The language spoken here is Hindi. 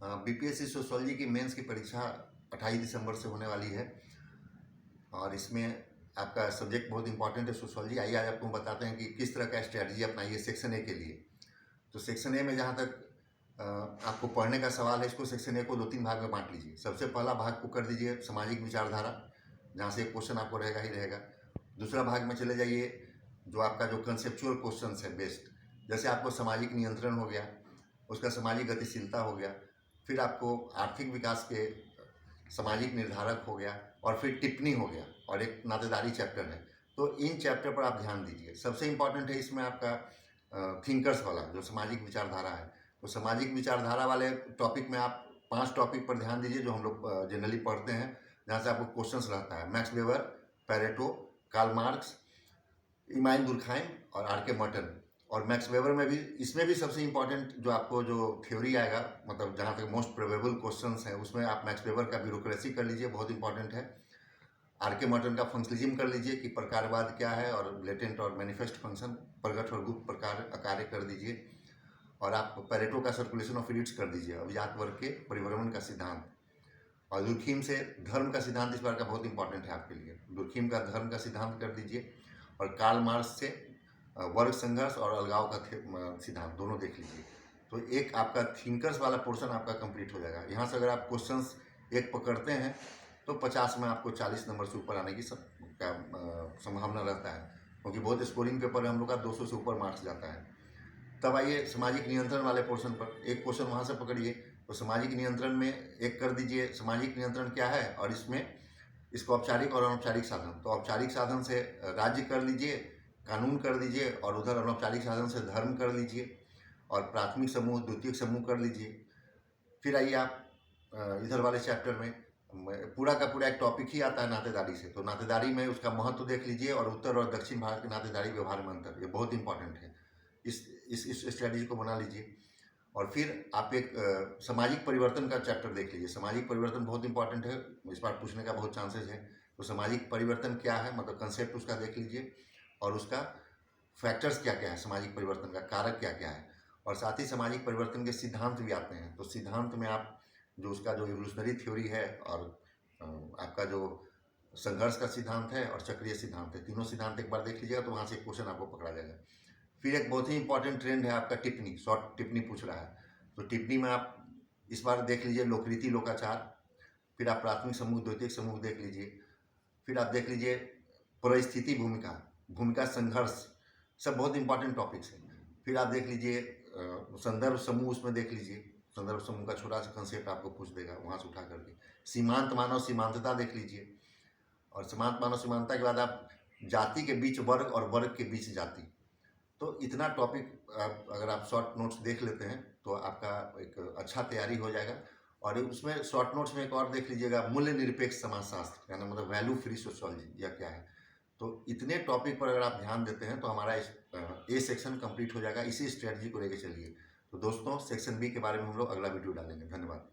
बीपीएससी सोशियोलॉजी की मेंस की परीक्षा 28 दिसंबर से होने वाली है और इसमें आपका सब्जेक्ट बहुत इंपॉर्टेंट है सोशियोलॉजी। आइए आज आपको बताते हैं कि किस तरह का स्ट्रैटेजी अपनाइए सेक्शन ए के लिए। तो सेक्शन ए में जहाँ तक आपको पढ़ने का सवाल है, इसको सेक्शन ए को 2-3 भाग में बांट लीजिए। सबसे पहला भाग को कर दीजिए सामाजिक विचारधारा, जहाँ से एक क्वेश्चन आपको रहेगा ही रहेगा। दूसरा भाग में चले जाइए जो आपका जो कंसेप्चुअल क्वेश्चन है बेस्ड, जैसे आपको सामाजिक नियंत्रण हो गया, उसका सामाजिक गतिशीलता हो गया, फिर आपको आर्थिक विकास के सामाजिक निर्धारक हो गया, और फिर टिप्पणी हो गया, और एक नातेदारी चैप्टर है। तो इन चैप्टर पर आप ध्यान दीजिए। सबसे इम्पॉर्टेंट है इसमें आपका थिंकर्स वाला जो सामाजिक विचारधारा है। तो सामाजिक विचारधारा वाले टॉपिक में आप 5 टॉपिक पर ध्यान दीजिए जो हम लोग जनरली पढ़ते हैं, जहाँ से आपको क्वेश्चंस रहता है। Max Weber, Pareto, Karl Marx, Emile Durkheim और आर.के. मर्टन। और मैक्स वेबर में भी, इसमें भी सबसे इम्पॉर्टेंट जो आपको जो थ्योरी आएगा, मतलब जहाँ तक मोस्ट प्रोबेबल क्वेश्चंस हैं, उसमें आप मैक्स वेबर का ब्यूरोक्रेसी कर लीजिए, बहुत इंपॉर्टेंट है। आर.के. मर्टन का फंक्शनलिज्म कर लीजिए कि प्रकारवाद क्या है, और लेटेंट और मैनिफेस्ट फंक्शन, प्रगट और गुप्त प्रकार कार्य कर दीजिए। और आप पैरेटो का सर्कुलेशन ऑफ इलिट्स कर दीजिए, अभिजात वर्ग के परिभ्रमण का सिद्धांत। और दुर्खीम से धर्म का सिद्धांत इस बार का बहुत इंपॉर्टेंट है आपके लिए, दुर्खीम का धर्म का सिद्धांत कर दीजिए। और कार्ल मार्क्स से वर्ग संघर्ष और अलगाव का सिद्धांत, दोनों देख लीजिए। तो एक आपका थिंकर्स वाला पोर्शन आपका कंप्लीट हो जाएगा। यहाँ से अगर आप क्वेश्चंस एक पकड़ते हैं तो 50 में आपको 40 नंबर से ऊपर आने की संभावना रहता है, क्योंकि बहुत स्कोरिंग पेपर है हम लोग का, 200 से ऊपर मार्क्स जाता है। तब आइए सामाजिक नियंत्रण वाले पोर्शन पर, एक क्वेश्चन वहाँ से पकड़िए। तो सामाजिक नियंत्रण में एक कर दीजिए सामाजिक नियंत्रण क्या है, और इसमें इसको औपचारिक और अनौपचारिक साधन। तो औपचारिक साधन से राज्य कर लीजिए, कानून कर दीजिए, और उधर अनौपचारिक साधन से धर्म कर लीजिए, और प्राथमिक समूह द्वितीयक समूह कर लीजिए। फिर आइए आप इधर वाले चैप्टर में पूरा का पूरा एक टॉपिक ही आता है नातेदारी से। तो नातेदारी में उसका महत्व देख लीजिए, और उत्तर और दक्षिण भारत के नातेदारी व्यवहार में अंतर, ये बहुत इंपॉर्टेंट है। इस स्ट्रैटेजी को बना लीजिए। और फिर आप एक सामाजिक परिवर्तन का चैप्टर देख लीजिए। सामाजिक परिवर्तन बहुत इंपॉर्टेंट है, इस बार पूछने का बहुत चांसेस है। तो सामाजिक परिवर्तन क्या है, मतलब कंसेप्ट उसका देख लीजिए, और उसका फैक्टर्स क्या क्या है, सामाजिक परिवर्तन का कारक क्या क्या है। और साथ ही सामाजिक परिवर्तन के सिद्धांत भी आते हैं। तो सिद्धांत में आप जो उसका जो इवोल्यूशनरी थ्योरी है, और आपका जो संघर्ष का सिद्धांत है और चक्रीय सिद्धांत है, तीनों सिद्धांत एक बार देख लीजिएगा तो वहाँ से क्वेश्चन आपको पकड़ा जाएगा। फिर एक बहुत ही इंपॉर्टेंट ट्रेंड है आपका टिप्पणी, शॉर्ट टिप्पणी पूछ रहा है। तो टिप्पणी में आप इस बार देख लीजिए लोकरीति लोकाचार, फिर आप प्राथमिक समूह द्वितीयक समूह देख लीजिए, फिर आप देख लीजिए परिस्थिति भूमिका, भूमिका संघर्ष, सब बहुत इंपॉर्टेंट टॉपिक्स हैं। फिर आप देख लीजिए संदर्भ समूह, उसमें देख लीजिए संदर्भ समूह का छोटा सा कंसेप्ट आपको पूछ देगा वहाँ से उठा करके। सीमांत मानव सीमांतता देख लीजिए, और सीमांत मानव सीमांतता के बाद आप जाति के बीच वर्ग और वर्ग के बीच जाति। तो इतना टॉपिक अगर आप शॉर्ट नोट्स देख लेते हैं तो आपका एक अच्छा तैयारी हो जाएगा। और उसमें शॉर्ट नोट्स में एक और देख लीजिएगा, मूल्य निरपेक्ष समाजशास्त्र, यानी मतलब वैल्यू फ्री सोशियोलॉजी, या क्या है। तो इतने टॉपिक पर अगर आप ध्यान देते हैं तो हमारा ए सेक्शन कंप्लीट हो जाएगा। इसी स्ट्रेटजी को लेकर चलिए। तो दोस्तों, सेक्शन बी के बारे में हम लोग अगला वीडियो डालेंगे। धन्यवाद।